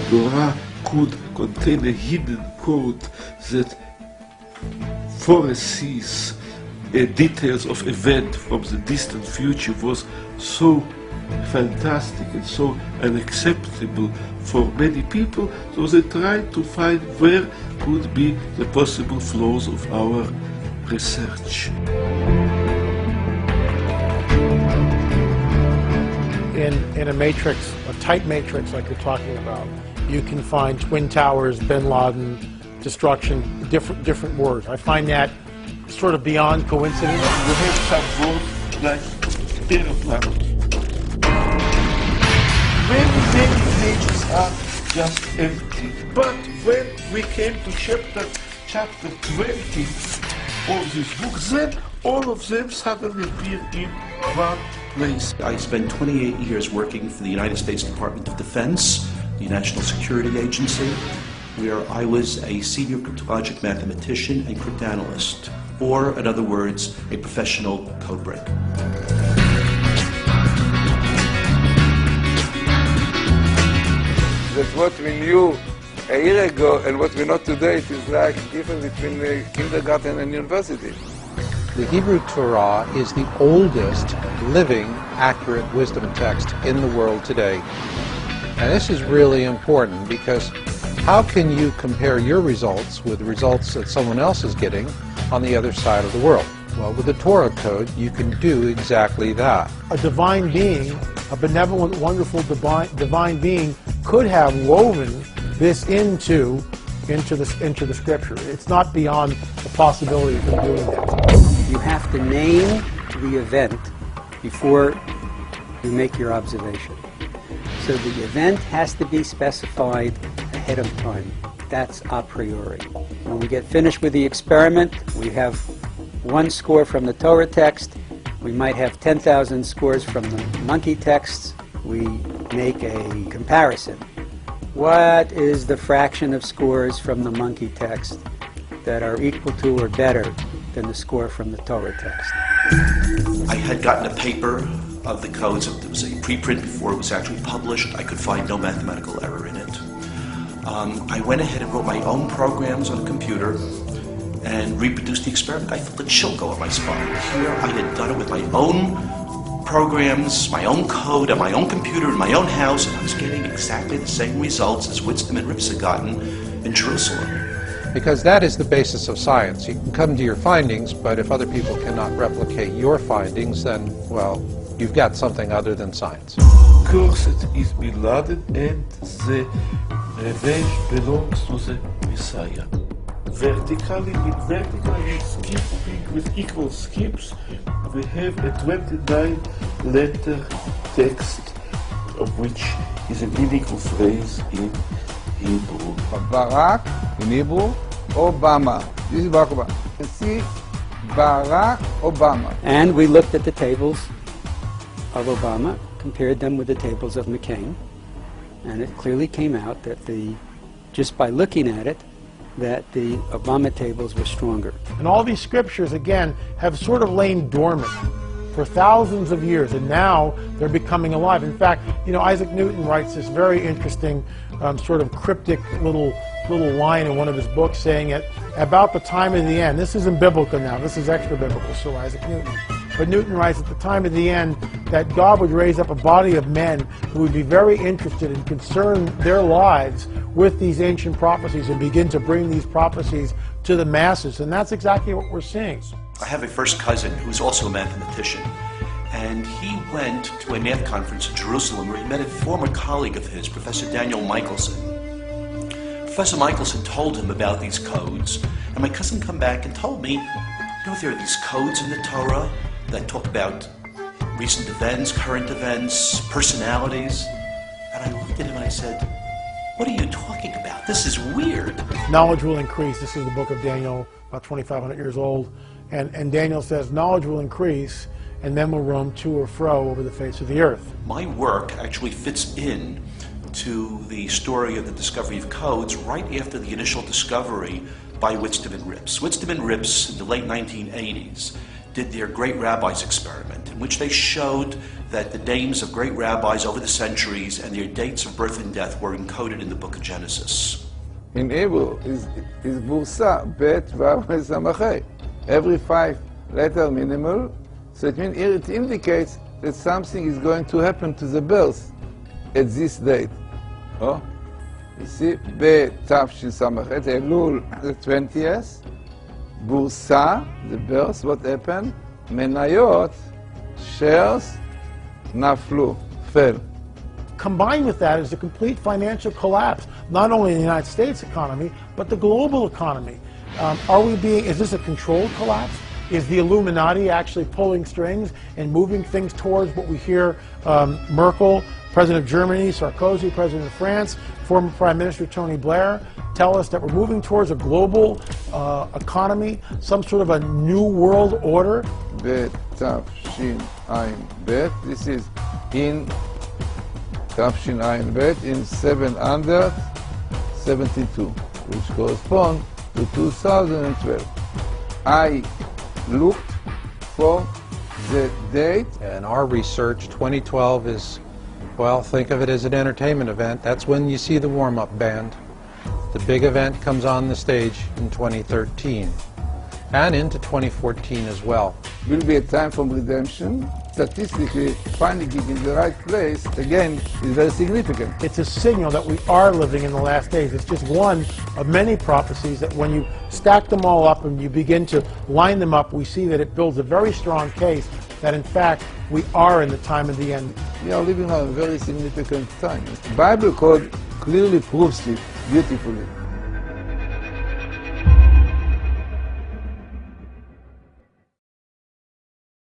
Torah could contain a hidden code that foresees details of event from the distant future was so fantastic and so unacceptable for many people, so they tried to find where could be the possible flaws of our research. In a matrix, a tight matrix like you're talking about, you can find Twin Towers, Bin Laden, destruction, different words. I find that sort of beyond coincidence. You have some words like airplane. Many pages are just empty. But when we came to chapter 20 of this book, then all of them suddenly appear in one place. I spent 28 years working for the United States Department of Defense, the National Security Agency, where I was a senior cryptologic mathematician and cryptanalyst, or in other words, a professional code breaker. That what we knew a year ago and what we know today, it is like difference between kindergarten and university. The Hebrew Torah is the oldest living, accurate wisdom text in the world today. And this is really important because how can you compare your results with the results that someone else is getting on the other side of the world? Well, with the Torah code, you can do exactly that. A divine being, a benevolent, wonderful divine being could have woven this into the scripture. It's not beyond the possibility of them doing that. You have to name the event before you make your observation. So the event has to be specified ahead of time. That's a priori. When we get finished with the experiment, we have one score from the Torah text. We might have 10,000 scores from the monkey texts. We make a comparison. What is the fraction of scores from the monkey text that are equal to or better than the score from the Torah text? I had gotten a paper of the codes. It was a preprint before it was actually published. I could find no mathematical error in it. I went ahead and wrote my own programs on a computer and reproduced the experiment. I felt a chill go up my spine. Here I had done it with my own programs, my own code, on my own computer, in my own house, and I was getting exactly the same results as Witzman and Rips had gotten in Jerusalem. Because that is the basis of science. You can come to your findings, but if other people cannot replicate your findings, then, well, you've got something other than science. Cursed is Bin Laden, and the revenge belongs to the Messiah. Vertically skipping with equal skips, we have a 29-letter text, of which is a meaningful phrase in Hebrew. Barak in Hebrew, Obama. This is Barack Obama. You see, Barack Obama. And we looked at the tables of Obama, compared them with the tables of McCain, and it clearly came out that just by looking at it, that the Obama tables were stronger. And all these scriptures, again, have sort of lain dormant for thousands of years, and now they're becoming alive. In fact, Isaac Newton writes this very interesting, sort of cryptic little line in one of his books saying at about the time of the end, this isn't biblical now, this is extra biblical, so Isaac Newton. But Newton writes at the time of the end that God would raise up a body of men who would be very interested and concern their lives with these ancient prophecies and begin to bring these prophecies to the masses. And that's exactly what we're seeing. I have a first cousin who's also a mathematician, and he went to a math conference in Jerusalem where he met a former colleague of his, Professor Daniel Michelson. Professor Michelson told him about these codes, and my cousin come back and told me, there are these codes in the Torah that talk about recent events, current events, personalities. And I looked at him and I said, what are you talking about? This is weird. Knowledge will increase. This is the book of Daniel, about 2,500 years old. And Daniel says, knowledge will increase, and men will roam to or fro over the face of the earth. My work actually fits in to the story of the discovery of codes right after the initial discovery by Witzman and Rips. Witzman and Rips, in the late 1980s, did their great rabbis experiment, in which they showed that the names of great rabbis over the centuries and their dates of birth and death were encoded in the book of Genesis. In Hebrew is bursa, bet, vav, samachay. Every 5-letter minimal, so it means here it indicates that something is going to happen to the birth at this date. Oh, you see, Tafshin Samachet, Elul, the 20th, Bursa, the birth, what happened? Menayot, shares, Naflu, fell. Combined with that is the complete financial collapse, not only in the United States economy, but the global economy. Is this a controlled collapse? Is the Illuminati actually pulling strings and moving things towards what we hear Merkel, President of Germany, Sarkozy, President of France, former Prime Minister Tony Blair tell us that we're moving towards a global economy, some sort of a new world order? Bet, Tafshin, Ein, Bet. This is in Tafshin, Ein, Bet in 772, which corresponds to 2012. I looked for the date. In our research, 2012 is, well, think of it as an entertainment event. That's when you see the warm-up band. The big event comes on the stage in 2013 and into 2014 as well. Will be a time for redemption. Statistically, finding it in the right place, again, is very significant. It's a signal that we are living in the last days. It's just one of many prophecies that when you stack them all up and you begin to line them up, we see that it builds a very strong case that, in fact, we are in the time of the end. We are living in a very significant time. The Bible code clearly proves it beautifully.